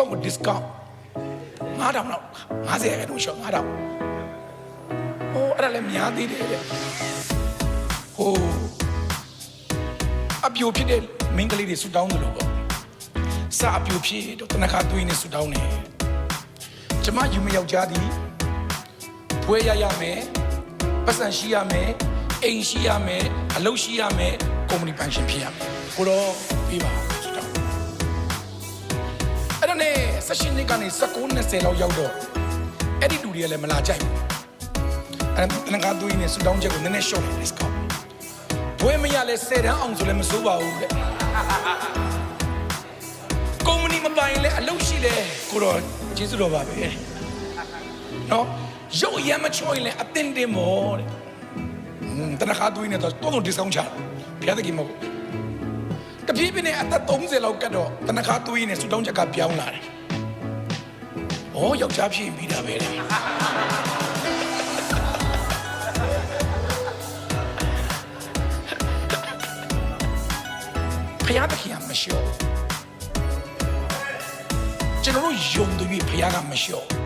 တော့ကို discount 9000လောက်50ရတော့ရှော့9000ဟိုအဲ့ဒါလည်းများသေးတယ်တဲ့ဟိုအပြိုဖြစ်တဲ့မင်းကလေးတွေဆူတောင်းတယ်လို့ပေါ့စာအပြိုဖြစ်တော့တနခါသွေးနဲ့ဆူတောင်းတယ်ကျမယူမယောက်ျားသည်ဘွဲရမယ်ပတ်စံရှိရမယ်အိမ်ရှိရမယ်အလုပ်ရှိရမယ်ကုမ္ပဏီပန်ရှင်ဖြစ်ရမယ်ကိုတော့ပြီးပါဆူတောင်းအဲ့ဒါနဲ့16နှစ်ကနေ19 20လောက်ရောက်တော့အဲ့ဒီလူတွေကလည်းမလာကြိုက်ဘူးအဲ့ဒါတနခါသွေးနဲ့ဆူတောင်းချက်ကိုနည်းနည်းရှော့တယ် discountဘွဲမရလဲ10တန်းအောင်ဆိုလည်းမစိုးပါဘူးတဲ့ကုမ္ပဏီမပိုင်လဲအလုပ်ရှိလဲကိုတော့ကျေးဇူးတော်ပါပဲနော်ရုပ်ရမ်းမချောရင်လဲအတင်းတင်းမောတဲ့တနခါသွေးနဲ့တော့ discount ချတယ်ဘုရားသခင်မဟုတ်တပြေးပြေးနဲ့အသက်30လောက်ကတ်တော့တနခါသွေးနဲ့ဆူတောင်းချက်ကပြောင်းလာတယ်ဩယောက်ျားဖြစ်ရင်ပြီးတာပဲတဲ့ဘုရားသခင်ကမလျှော့ကျွန်တော်တို့ယုံတယ်ပြီးဘုရားကမလျှော့